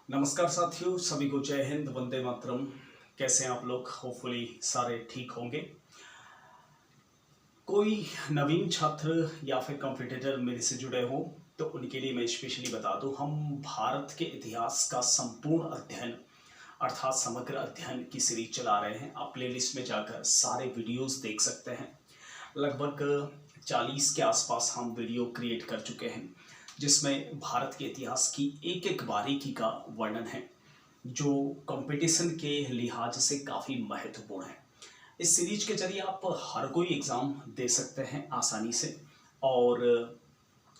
नमस्कार साथियों, सभी को जय हिंद, वंदे मातरम। कैसे हैं आप लोग? होपफुली सारे ठीक होंगे। कोई नवीन छात्र या फिर कॉम्पिटिटर मेरे से जुड़े हो तो उनके लिए मैं स्पेशली बता दूं, हम भारत के इतिहास का संपूर्ण अध्ययन अर्थात समग्र अध्ययन की सीरीज चला रहे हैं। आप प्लेलिस्ट में जाकर सारे वीडियोस देख सकते हैं। लगभग 40 के आसपास हम वीडियो क्रिएट कर चुके हैं, जिसमें भारत के इतिहास की एक एक बारीकी का वर्णन है, जो कंपटीशन के लिहाज से काफ़ी महत्वपूर्ण है। इस सीरीज के जरिए आप हर कोई एग्ज़ाम दे सकते हैं आसानी से और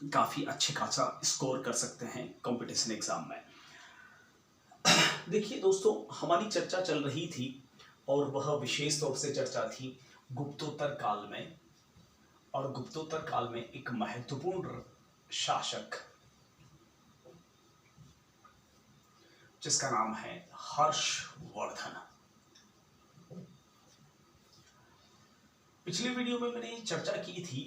काफ़ी अच्छे खासा स्कोर कर सकते हैं कंपटीशन एग्ज़ाम में। देखिए दोस्तों, हमारी चर्चा चल रही थी और वह विशेष तौर से चर्चा थी गुप्तोत्तर काल में। और गुप्तोत्तर काल में एक महत्वपूर्ण शासक जिसका नाम है हर्षवर्धन। पिछली वीडियो में मैंने चर्चा की थी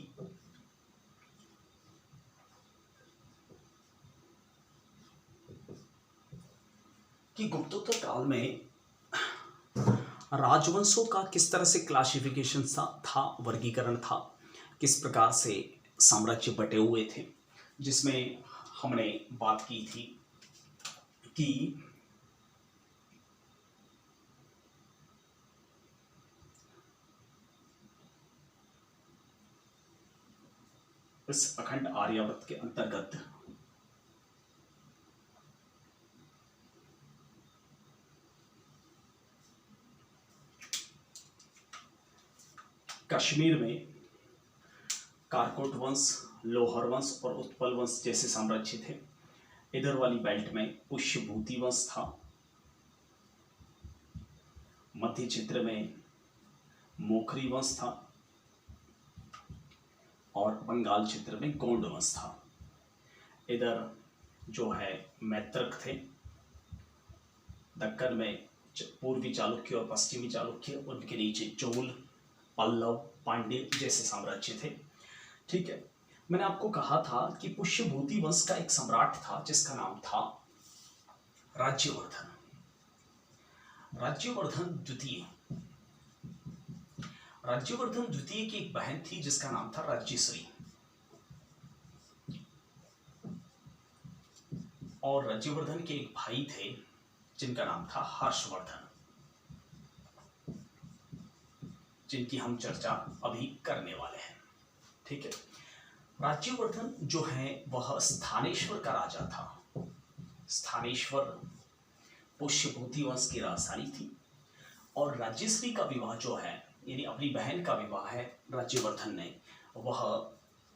कि गुप्तोत्तर काल में राजवंशों का किस तरह से क्लासिफिकेशन था, वर्गीकरण था, किस प्रकार से साम्राज्य बटे हुए थे, जिसमें हमने बात की थी कि इस अखंड आर्यावर्त के अंतर्गत कश्मीर में कारकोट वंश, लोहर वंश और उत्पल वंश जैसे साम्राज्य थे। इधर वाली बेल्ट में पुष्यभूति वंश था। मध्य क्षेत्र में मोखरी वंश था और बंगाल क्षेत्र में गोंड वंश था। इधर जो है मैत्रक थे। दक्कन में पूर्वी चालुक्य और पश्चिमी चालुक्य, उनके नीचे चोल, पल्लव, पांड्य जैसे साम्राज्य थे। ठीक है, मैंने आपको कहा था कि पुष्यभूति वंश का एक सम्राट था जिसका नाम था राज्यवर्धन। राज्यवर्धन द्वितीय। राज्यवर्धन द्वितीय की एक बहन थी जिसका नाम था राज्यश्री, और राज्यवर्धन के एक भाई थे जिनका नाम था हर्षवर्धन, जिनकी हम चर्चा अभी करने वाले हैं। ठीक है, राज्यवर्धन जो है वह स्थानेश्वर का राजा था। स्थानेश्वर पुष्यभूति वंश की राजधानी थी और राज्यश्री का विवाह जो है, यानी अपनी बहन का विवाह है राज्यवर्धन ने, वह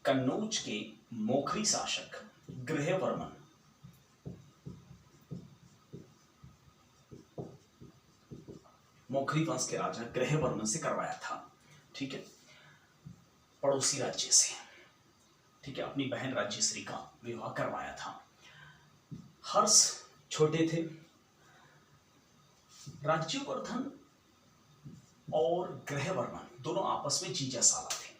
कन्नौज के मोखरी शासक गृहवर्मन मोखरी वंश के राजा गृहवर्मन से करवाया था। ठीक है, पड़ोसी राज्य से। ठीक है, अपनी बहन राज्यश्री का विवाह करवाया था। हर्ष छोटे थे। राज्यवर्धन और गृहवर्मन दोनों आपस में जीजा साला थे,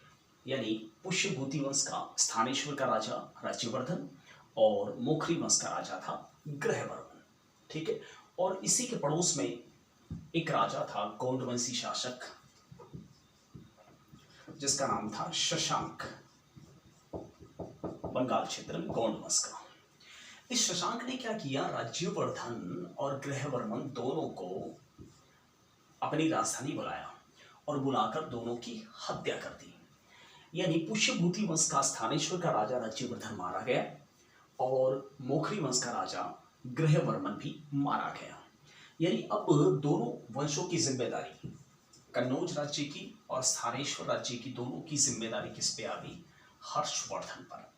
यानी पुष्यभूति वंश का स्थानेश्वर का राजा राज्यवर्धन और मोखरी वंश का राजा था गृहवर्मन। ठीक है, और इसी के पड़ोस में एक राजा था गोंडवंशी शासक जिसका नाम था शशांक, बंगाल क्षेत्र में गोंड वंश का। इस शशांक ने क्या किया, राज्यवर्धन और गृहवर्मन दोनों को अपनी राजधानी बुलाया और बुलाकर दोनों की हत्या कर दी। यानी पुष्यभूति वंश का स्थानेश्वर का राजा राज्यवर्धन मारा गया और मोखरी वंश का राजा गृहवर्मन भी मारा गया। यानी अब दोनों वंशों की जिम्मेदारी, कन्नौज राज्य की और स्थानेश्वर राज्य की, दोनों की जिम्मेदारी किस पे आ गई? हर्षवर्धन पर।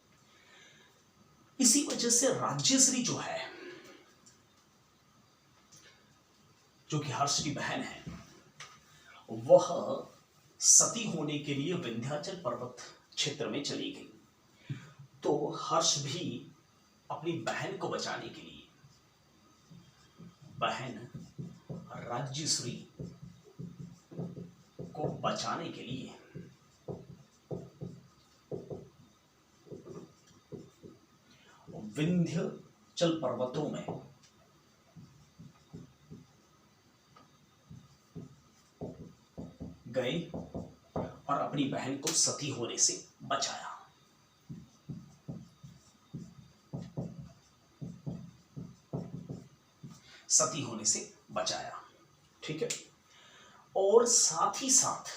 इसी वजह से राज्यश्री जो है, जो कि हर्ष की बहन है, वह सती होने के लिए विंध्याचल पर्वत क्षेत्र में चली गई। तो हर्ष भी अपनी बहन को बचाने के लिए, बहन राज्यश्री को बचाने के लिए विंध्याचल पर्वतों में गए और अपनी बहन को सती होने से बचाया। सती होने से बचाया, ठीक है। और साथ ही साथ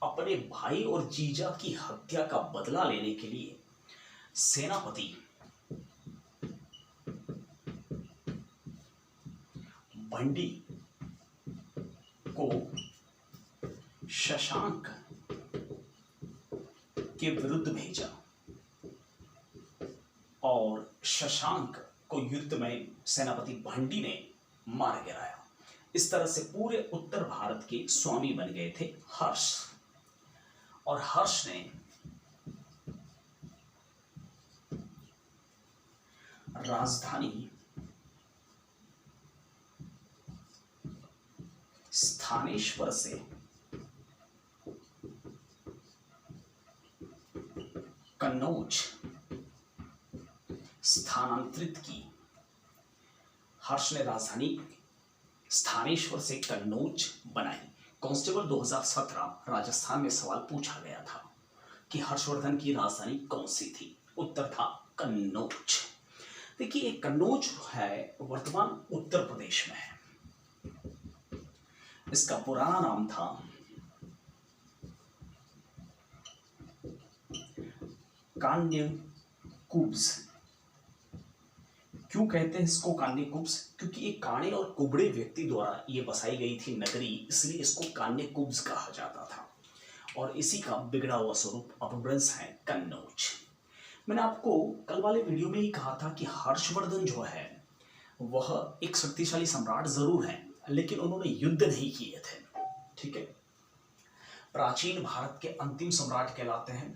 अपने भाई और जीजा की हत्या का बदला लेने के लिए सेनापति भंडी को शशांक के विरुद्ध भेजा और शशांक को युद्ध में सेनापति भंडी ने मार गिराया। इस तरह से पूरे उत्तर भारत के स्वामी बन गए थे हर्ष। और हर्ष ने राजधानी स्थानेश्वर से कन्नौज स्थानांतरित की। हर्ष ने राजधानी स्थानेश्वर से कन्नौज बनाई। कांस्टेबल 2017 राजस्थान में सवाल पूछा गया था कि हर्षवर्धन की राजधानी कौन सी थी। उत्तर था कन्नौज। देखिए, कन्नौज है वर्तमान उत्तर प्रदेश में है। इसका पुराना नाम था कान्यकुब्ज। क्यों कहते हैं इसको कान्यकुब्ज? क्योंकि एक काणे और कुबड़े व्यक्ति द्वारा ये बसाई गई थी नगरी, इसलिए इसको कान्यकुब्ज कहा जाता था। और इसी का बिगड़ा हुआ स्वरूप अपभ्रंश है कन्नौज। मैंने आपको कल वाले वीडियो में ही कहा था कि हर्षवर्धन जो है वह एक शक्तिशाली सम्राट जरूर है, लेकिन उन्होंने युद्ध नहीं किए थे, ठीक है। प्राचीन भारत के अंतिम सम्राट कहलाते हैं,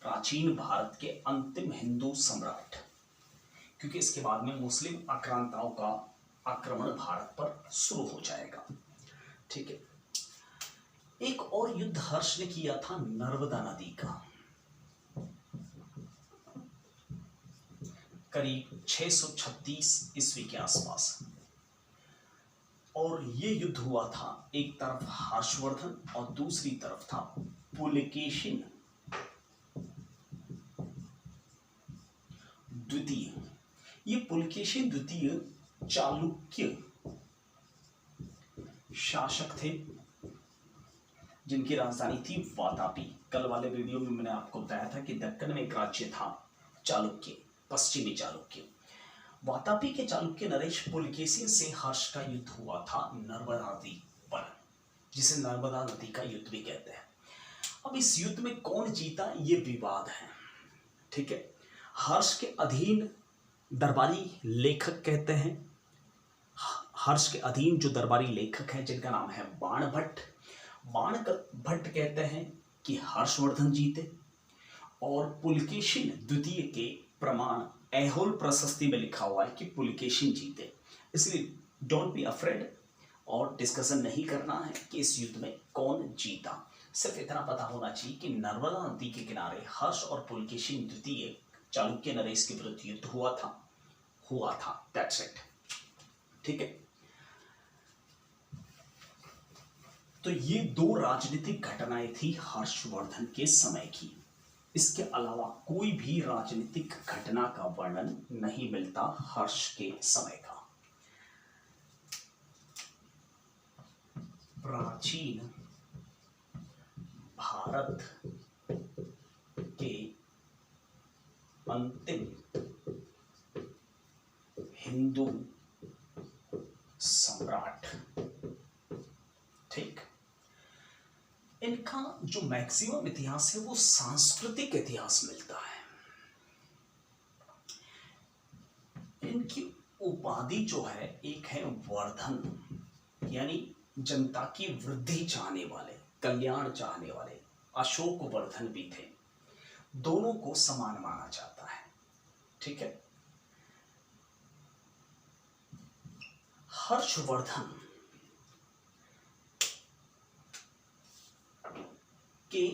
प्राचीन भारत के अंतिम हिंदू सम्राट, क्योंकि इसके बाद में मुस्लिम आक्रांताओं का आक्रमण भारत पर शुरू हो जाएगा, ठीक है। एक और युद्ध हर्ष ने किया था नर्मदा नदी का, करीब 636 ईस्वी के आसपास। और ये युद्ध हुआ था, एक तरफ हर्षवर्धन और दूसरी तरफ था पुलकेशिन द्वितीय। ये पुलकेशिन द्वितीय चालुक्य शासक थे जिनकी राजधानी थी वातापी। कल वाले वीडियो में मैंने आपको बताया था कि दक्कन में एक राज्य था चालुक्य, पश्चिमी चालुक्य। वातापी के चालुक्य नरेश पुलकेशिन से हर्ष का युद्ध हुआ था नर्मदा नदी पर, जिसे नर्मदा नदी का युद्ध भी कहते हैं। अब इस युद्ध में कौन जीता ये विवाद है, ठीक है। हर्ष के अधीन दरबारी लेखक कहते हैं, हर्ष के अधीन जो दरबारी लेखक हैं जिनका नाम है बाणभट्ट, बाणभट्ट कहते हैं कि हर्षवर्धन जीते। और पुलकेशिन द्वितीय के प्रमाण ऐहोल प्रशस्ति में लिखा हुआ है कि पुलकेशिन जीते। इसलिए डोंट बी अफ्रेड और डिस्कशन नहीं करना है कि इस युद्ध में कौन जीता। सिर्फ इतना पता होना चाहिए कि नर्मदा नदी के किनारे हर्ष और पुलकेशिन द्वितीय चालुक्य नरेश के विरुद्ध युद्ध हुआ था, दैट्स इट, ठीक है। तो ये दो राजनीतिक घटनाएं थी हर्षवर्धन के समय की। इसके अलावा कोई भी राजनीतिक घटना का वर्णन नहीं मिलता हर्ष के समय का। प्राचीन भारत के अंतिम हिंदू सम्राट, ठीक। इनका जो मैक्सिमम इतिहास है वो सांस्कृतिक इतिहास मिलता है। इनकी उपाधि जो है, एक है वर्धन, यानी जनता की वृद्धि चाहने वाले, कल्याण चाहने वाले। अशोक वर्धन भी थे, दोनों को समान माना जाता है, ठीक है। हर्षवर्धन के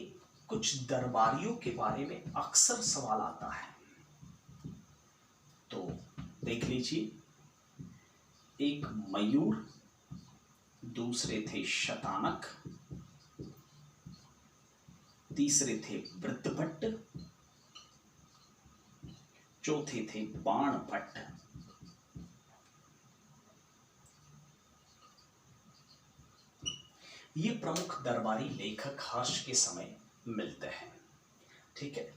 कुछ दरबारियों के बारे में अक्सर सवाल आता है, तो देख लीजिए। एक मयूर, दूसरे थे शतानक तीसरे थे वृत्रभट्ट, चौथे थे बाणभट्ट। ये प्रमुख दरबारी लेखक हर्ष के समय मिलते हैं। ठीक है,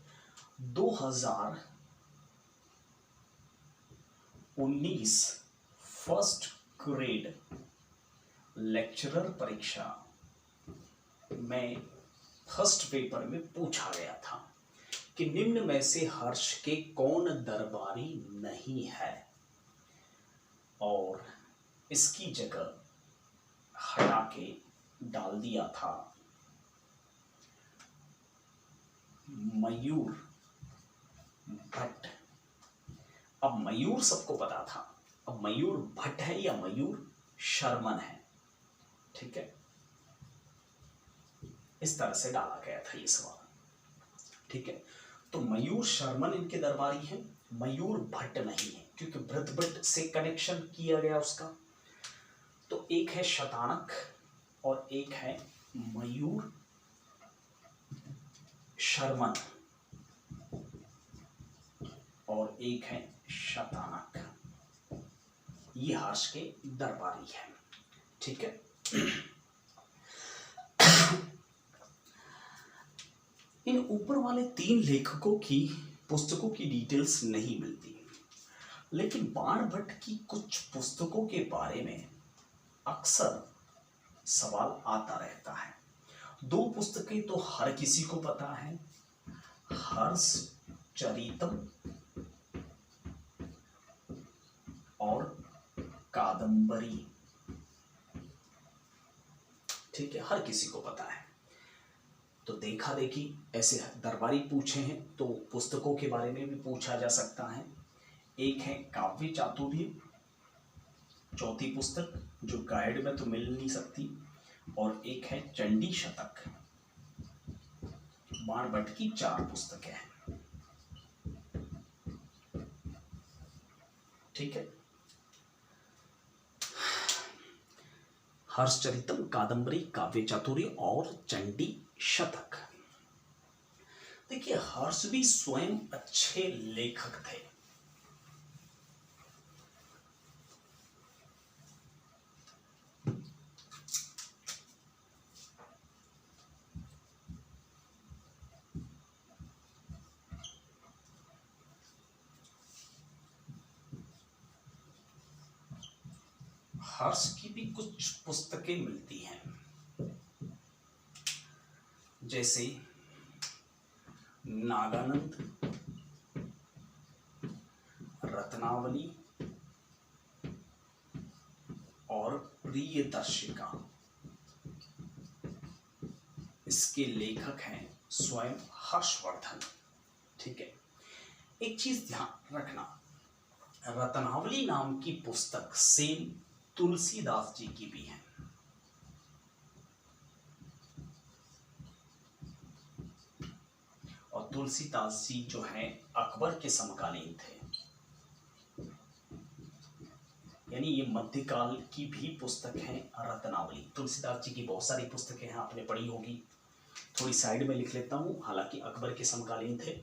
2019 फर्स्ट ग्रेड लेक्चरर परीक्षा में फर्स्ट पेपर में पूछा गया था कि निम्न में से हर्ष के कौन दरबारी नहीं है, और इसकी जगह हटा के डाल दिया था मयूर भट्ट। अब मयूर सबको पता था, अब मयूर भट्ट है या मयूर शर्मन है। ठीक है, इस तरह से डाला गया था ये सवाल। ठीक है, तो मयूर शर्मन इनके दरबारी हैं, मयूर भट्ट नहीं है, क्योंकि वृत्रभट्ट से कनेक्शन किया गया उसका। तो एक है शतानक और एक है मयूर शर्मन और एक है शतानक। ये हर्ष के दरबारी है। ठीक है, इन ऊपर वाले 3 लेखकों की पुस्तकों की डिटेल्स नहीं मिलती, लेकिन बाणभट्ट की कुछ पुस्तकों के बारे में अक्सर सवाल आता रहता है। 2 पुस्तकें तो हर किसी को पता है, हर्ष चरितम और कादंबरी। ठीक है, हर किसी को पता है। तो देखा देखी ऐसे दरबारी पूछे हैं तो पुस्तकों के बारे में भी पूछा जा सकता है। एक है काव्य चातुर्य, चौथी पुस्तक जो गाइड में तो मिल नहीं सकती, और एक है चंडी शतक। बाणभट्ट की 4 पुस्तकें हैं। ठीक है, हर्षचरितम, कादंबरी, काव्य चातुर्य और चंडी शतक। देखिए, हर्ष भी स्वयं अच्छे लेखक थे। हर्ष की भी कुछ पुस्तकें मिलती हैं, जैसे नागानंद, रत्नावली और प्रियदर्शिका। इसके लेखक हैं स्वयं हर्षवर्धन। ठीक है, एक चीज ध्यान रखना, रत्नावली नाम की पुस्तक सेम तुलसीदास जी की भी है। और तुलसीदास जी जो हैं अकबर के समकालीन थे, यानी ये मध्यकाल की भी पुस्तक है रत्नावली। तुलसीदास जी की बहुत सारी पुस्तकें हैं, आपने पढ़ी होगी। थोड़ी साइड में लिख लेता हूं, हालांकि अकबर के समकालीन थे।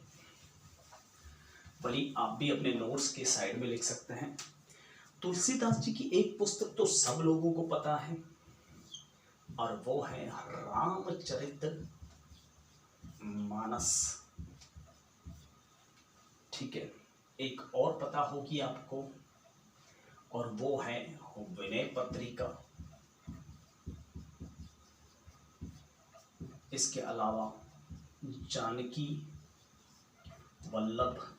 भली आप भी अपने नोट्स के साइड में लिख सकते हैं। तुलसीदास जी की एक पुस्तक तो सब लोगों को पता है, और वो है रामचरित मानस। ठीक है, एक और पता होगी आपको, और वो है विनय पत्रिका। इसके अलावा जानकी वल्लभ,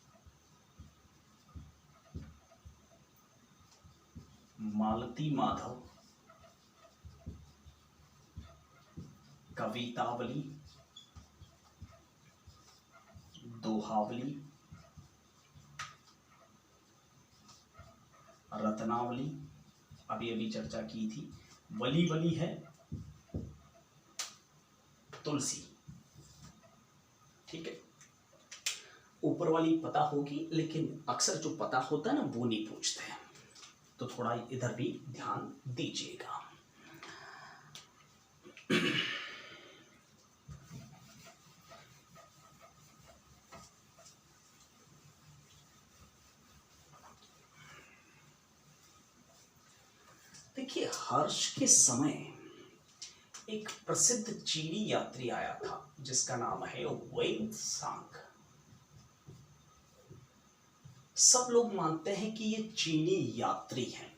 मालती माधव, कवितावली, दोहावली, रत्नावली, अभी अभी चर्चा की थी, वली वली है तुलसी। ठीक है, ऊपर वाली पता होगी, लेकिन अक्सर जो पता होता है ना वो नहीं पूछते हैं, तो थोड़ा इधर भी ध्यान दीजिएगा। देखिए, हर्ष के समय एक प्रसिद्ध चीनी यात्री आया था जिसका नाम है वेन सांग। सब लोग मानते हैं कि ये चीनी यात्री हैं।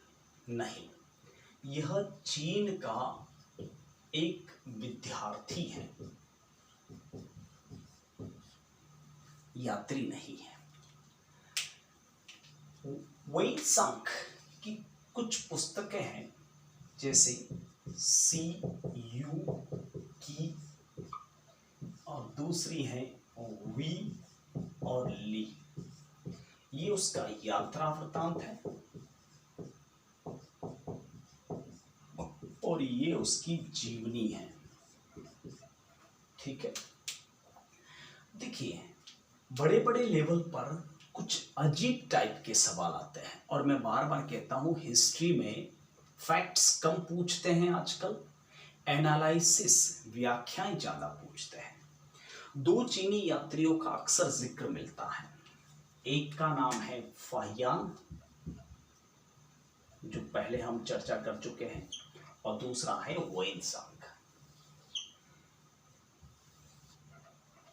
नहीं, यह चीन का एक विद्यार्थी है, यात्री नहीं है। वेन सांग की कुछ पुस्तकें हैं, जैसे सी यू की, और दूसरी है वी और ली। ये उसका यात्रा वृतांत है और ये उसकी जीवनी है। ठीक है, देखिए, बड़े बड़े लेवल पर कुछ अजीब टाइप के सवाल आते हैं और मैं बार बार कहता हूं, हिस्ट्री में फैक्ट्स कम पूछते हैं आजकल, एनालिसिस व्याख्याएं ज्यादा पूछते हैं। दो चीनी यात्रियों का अक्सर जिक्र मिलता है। एक का नाम है फाहियान, जो पहले हम चर्चा कर चुके हैं, और दूसरा है वेन सांग।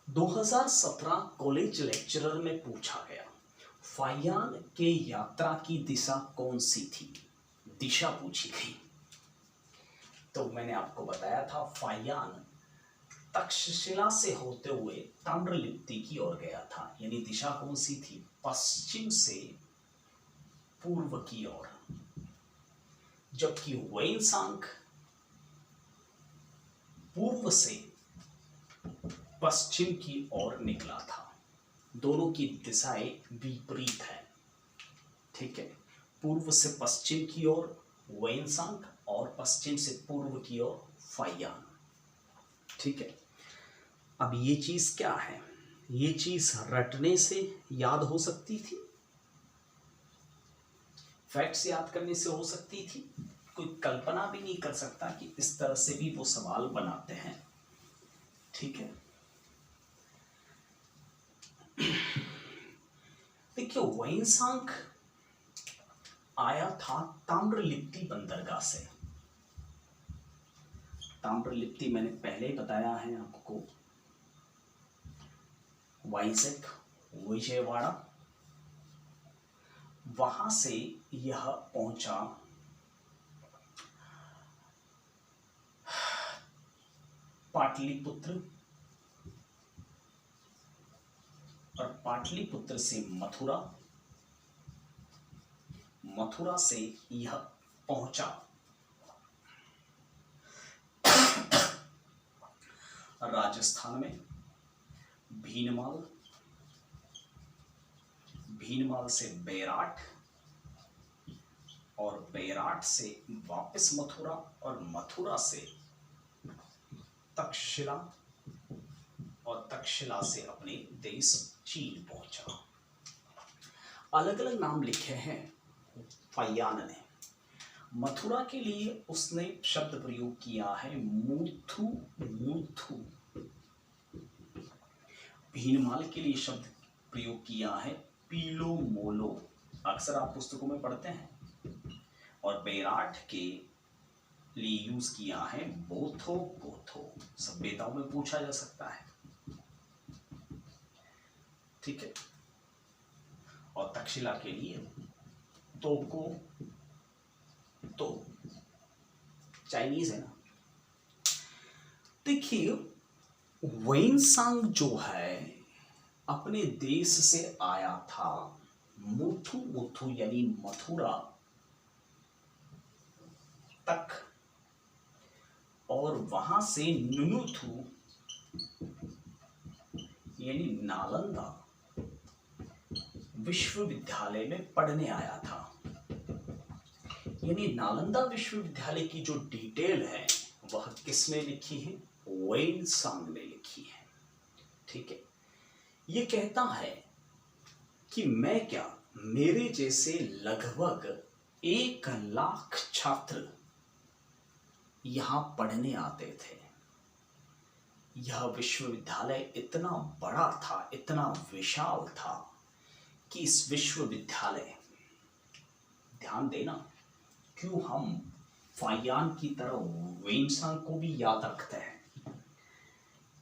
2017 कॉलेज लेक्चरर में पूछा गया, फाहियान के यात्रा की दिशा कौन सी थी? दिशा पूछी गई तो मैंने आपको बताया था, फाहियान तक्षशिला से होते हुए ताम्रलिप्ति की ओर गया था। यानी दिशा कौन सी थी? पश्चिम से पूर्व की ओर। जबकि वेन सांग पूर्व से पश्चिम की ओर निकला था। दोनों की दिशाएं विपरीत हैं। ठीक है, पूर्व से पश्चिम की ओर वेन सांग और पश्चिम से पूर्व की ओर फाहियान। ठीक है, अब ये चीज क्या है? ये चीज रटने से याद हो सकती थी, फैक्ट्स याद करने से हो सकती थी। कोई कल्पना भी नहीं कर सकता कि इस तरह से भी वो सवाल बनाते हैं। ठीक है, देखिए, वेन सांग आया था ताम्रलिप्ति बंदरगाह से। ताम्रलिप्ति मैंने पहले ही बताया है आपको, वाइजैक, विजयवाड़ा। वहां से यह पहुंचा पाटलिपुत्र, और पाटलिपुत्र से मथुरा, मथुरा से यह पहुंचा राजस्थान में भीनमाल, भीनमाल से बैराट, और बैराट से वापस मथुरा, और मथुरा से तक्षशिला, और तक्षशिला से अपने देश चीन पहुंचा। अलग अलग नाम लिखे हैं फाहियान ने। मथुरा के लिए उसने शब्द प्रयोग किया है मूथु मूथु। भीनमाल के लिए शब्द प्रयोग किया है पीलो मोलो, अक्सर आप पुस्तकों में पढ़ते हैं। और बैराट के लिए यूज किया है बोथो बोथो, सभ्यताओं में पूछा जा सकता है। ठीक है, और तक्षशिला के लिए तोको, तो चाइनीज है ना। देखिए, वेन सांग जो है अपने देश से आया था मुथु मुथु यानी मथुरा तक, और वहां से नुनुथु यानी नालंदा विश्वविद्यालय में पढ़ने आया था। यानी नालंदा विश्वविद्यालय की जो डिटेल है वह किसने लिखी है? वेन सांग ने लिखी है। ठीक है, ये कहता है कि मैं क्या, मेरे जैसे लगभग 1 लाख छात्र यहां पढ़ने आते थे। यह विश्वविद्यालय इतना बड़ा था, इतना विशाल था कि इस विश्वविद्यालय, ध्यान देना, क्यों हम फाइयान की तरह वेनसांग को भी याद रखते हैं।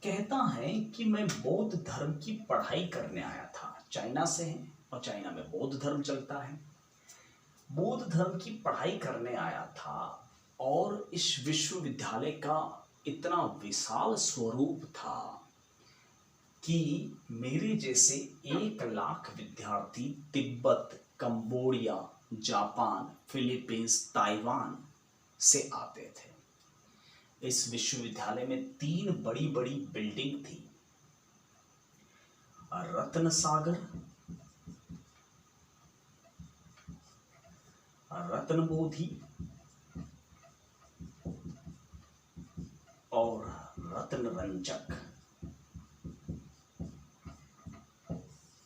कहता है कि मैं बौद्ध धर्म की पढ़ाई करने आया था, चाइना से है और चाइना में बौद्ध धर्म चलता है। बौद्ध धर्म की पढ़ाई करने आया था और इस विश्वविद्यालय का इतना विशाल स्वरूप था कि मेरे जैसे 1 लाख विद्यार्थी Tibet, Cambodia, Japan, Philippines, Taiwan से आते थे। इस विश्वविद्यालय में 3 बड़ी बड़ी बिल्डिंग थी, रत्न सागर, रत्नबोधि और रत्न रंजक,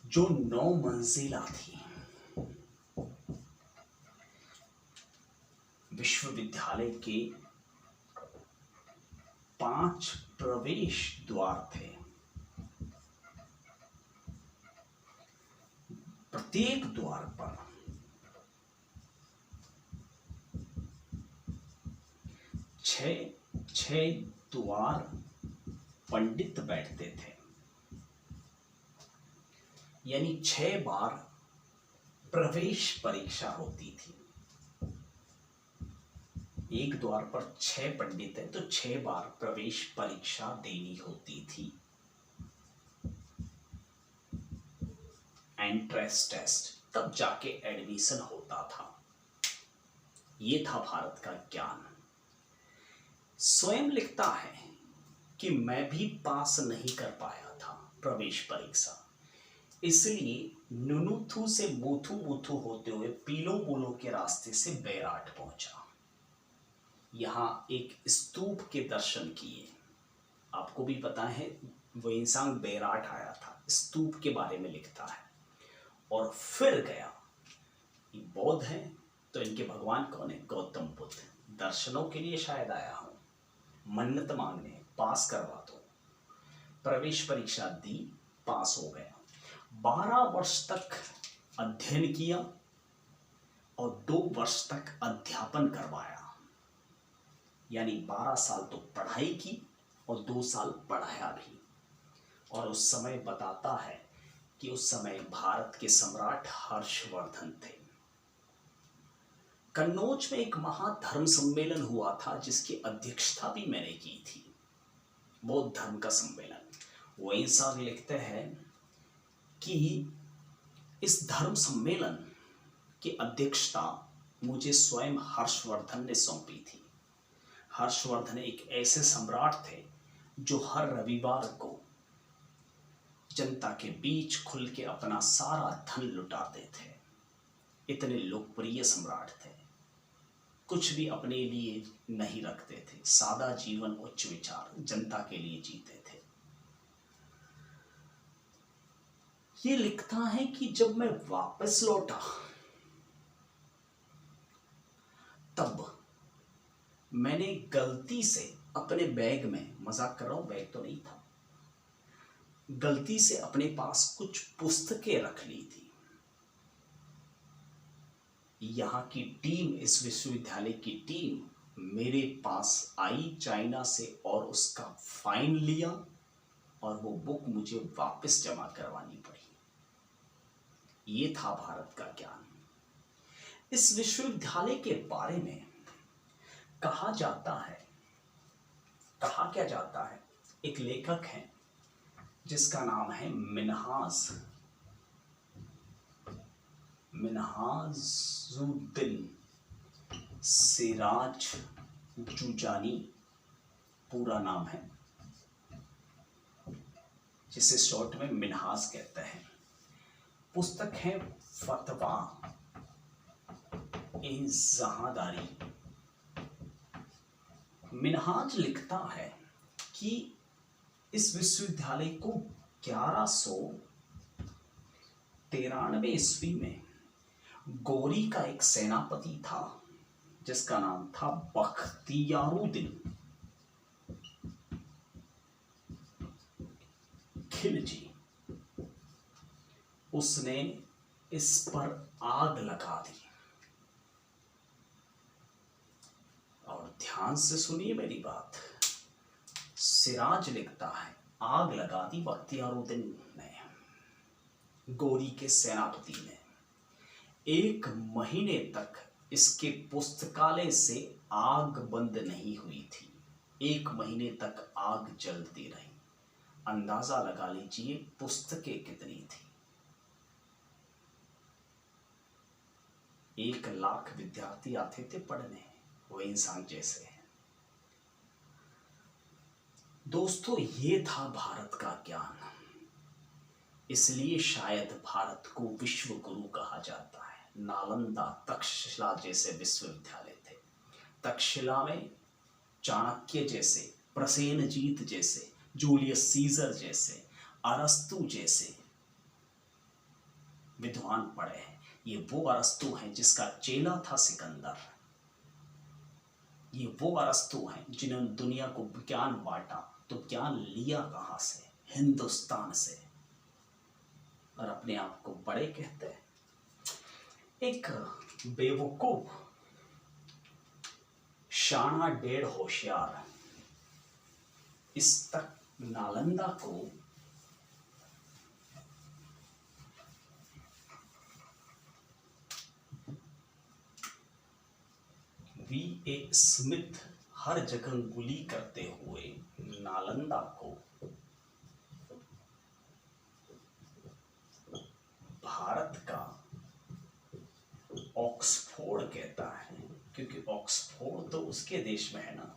जो 9 मंजिला थी। विश्वविद्यालय के 5 प्रवेश द्वार थे। प्रत्येक द्वार पर 6 द्वार पंडित बैठते थे, यानी 6 बार प्रवेश परीक्षा होती थी। एक द्वार पर 6 पंडित है तो 6 बार प्रवेश परीक्षा देनी होती थी। एंट्रेंस टेस्ट, तब जाके एडमिशन होता था। ये था भारत का ज्ञान। स्वयं लिखता है कि मैं भी पास नहीं कर पाया था प्रवेश परीक्षा, इसलिए नुनुथु से मुथु मुथु होते हुए पीलो बोलो के रास्ते से बैराट पहुंचा। यहाँ एक स्तूप के दर्शन किए। आपको भी पता है वेनसांग बैराट आया था, स्तूप के बारे में लिखता है। और फिर गया, ये बौद्ध हैं तो इनके भगवान कौन है? गौतम बुद्ध। दर्शनों के लिए शायद आया हूं, मन्नत मांगने, पास करवा दो। प्रवेश परीक्षा दी, पास हो गया। 12 वर्ष तक अध्ययन किया और 2 वर्ष तक अध्यापन करवाया, यानी 12 साल तो पढ़ाई की और 2 साल पढ़ाया भी। और उस समय बताता है कि उस समय भारत के सम्राट हर्षवर्धन थे। कन्नौज में एक महाधर्म सम्मेलन हुआ था जिसकी अध्यक्षता भी मैंने की थी, बौद्ध धर्म का सम्मेलन। वेनसांग लिखते हैं कि इस धर्म सम्मेलन की अध्यक्षता मुझे स्वयं हर्षवर्धन ने सौंपी थी। हर्षवर्धन एक ऐसे सम्राट थे जो हर रविवार को जनता के बीच खुल के अपना सारा धन लुटाते थे। इतने लोकप्रिय सम्राट थे, कुछ भी अपने लिए नहीं रखते थे, सादा जीवन, उच्च विचार, जनता के लिए जीते थे। ये लिखता है कि जब मैं वापस लौटा तब मैंने गलती से अपने बैग में, मजाक कर रहा हूं, बैग तो नहीं था, गलती से अपने पास कुछ पुस्तकें रख ली थी। यहाँ की टीम, इस विश्वविद्यालय की टीम मेरे पास आई चाइना से और उसका फाइन लिया और वो बुक मुझे वापस जमा करवानी पड़ी। ये था भारत का ज्ञान। इस विश्वविद्यालय के बारे में कहा जाता है, कहा क्या जाता है, एक लेखक है जिसका नाम है मिन्हाजुद्दीन सिराज जुजानी, पूरा नाम है, जिसे शॉर्ट में मिन्हाज कहते हैं। पुस्तक है फतवा ए जहादारी। मिन्हाज लिखता है कि इस विश्वविद्यालय को 1193 ईस्वी में गौरी का एक सेनापति था जिसका नाम था बख्तियारुद्दीन खिलजी। उसने इस पर आग लगा दी ध्यान से सुनिए मेरी बात। सिराज लिखता है, आग लगा दी बख्तियारुद्दीन ने, गोरी के सेनापति ने। 1 महीने तक इसके पुस्तकालय से आग बंद नहीं हुई थी। 1 महीने तक आग जलती रही। अंदाजा लगा लीजिए पुस्तकें कितनी थी। 1 लाख विद्यार्थी आते थे पढ़ने, वो इंसान जैसे हैं। दोस्तों, ये था भारत का ज्ञान। इसलिए शायद भारत को विश्व गुरु कहा जाता है। नालंदा, तक्षशिला जैसे विश्वविद्यालय थे। तक्षशिला में चाणक्य जैसे, प्रसेनजीत जैसे, जूलियस सीजर जैसे, अरस्तु जैसे विद्वान पढ़े हैं। ये वो अरस्तु हैं जिसका चेला था सिकंदर। ये वो अरस्तु हैं जिन्होंने दुनिया को ज्ञान बांटा। तो ज्ञान लिया कहां से? हिंदुस्तान से। और अपने आप को बड़े कहते हैं। एक बेवकूफ, शाना डेढ़ होशियार इस तक नालंदा को V.A. स्मिथ हर जगह गुली करते हुए नालंदा को भारत का ऑक्सफोर्ड कहता है, क्योंकि ऑक्सफोर्ड तो उसके देश में है ना।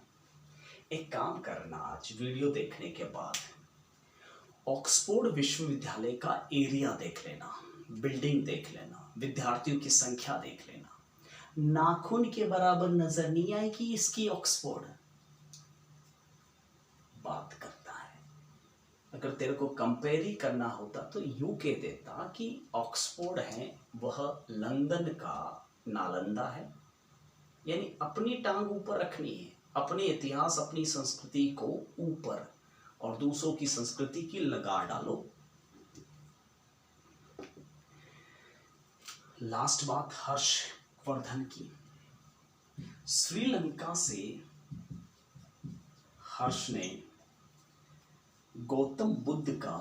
एक काम करना, आज वीडियो देखने के बाद ऑक्सफोर्ड विश्वविद्यालय का एरिया देख लेना, बिल्डिंग देख लेना, विद्यार्थियों की संख्या देख लेना। नाखून के बराबर नजर नहीं आएगी इसकी ऑक्सफोर्ड। बात करता है। अगर तेरे को कंपेयर ही करना होता तो यूं कह देता कि ऑक्सफोर्ड है वह लंदन का नालंदा है। यानी अपनी टांग ऊपर रखनी है, अपने इतिहास, अपनी संस्कृति को ऊपर, और दूसरों की संस्कृति की लगार डालो। लास्ट बात हर्षवर्धन की। श्रीलंका से हर्ष ने गौतम बुद्ध का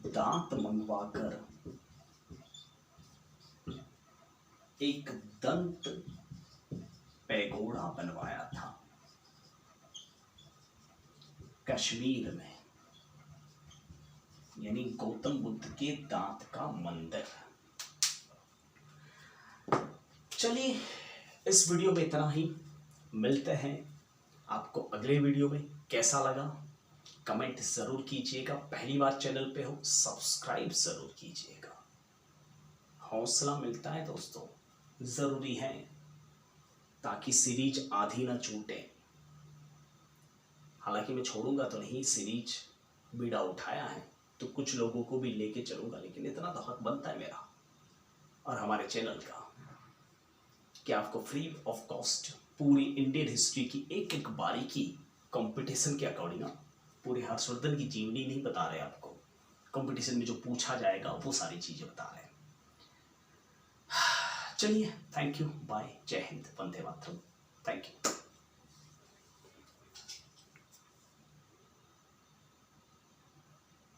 दांत मंगवाकर एक दंत पैगोड़ा बनवाया था कश्मीर में। यानी गौतम बुद्ध के दांत का मंदिर। चलिए, इस वीडियो में इतना ही। मिलते हैं आपको अगले वीडियो में। कैसा लगा कमेंट जरूर कीजिएगा। पहली बार चैनल पे हो सब्सक्राइब जरूर कीजिएगा। हौसला मिलता है दोस्तों, जरूरी है, ताकि सीरीज आधी ना छूटे। हालांकि मैं छोड़ूंगा तो नहीं, सीरीज बीड़ा उठाया है तो कुछ लोगों को भी लेके चलूंगा, लेकिन इतना तो हक बनता है मेरा और हमारे चैनल का कि आपको फ्री ऑफ कॉस्ट पूरी इंडियन हिस्ट्री की एक एक बारीकी कंपटीशन के अकॉर्डिंग, पूरे हर्षवर्धन की जीवनी नहीं बता रहे आपको, कंपटीशन में जो पूछा जाएगा वो सारी चीजें बता रहे हैं। चलिए, थैंक यू, बाय, जय हिंद, वंदे मातरम, थैंक यू।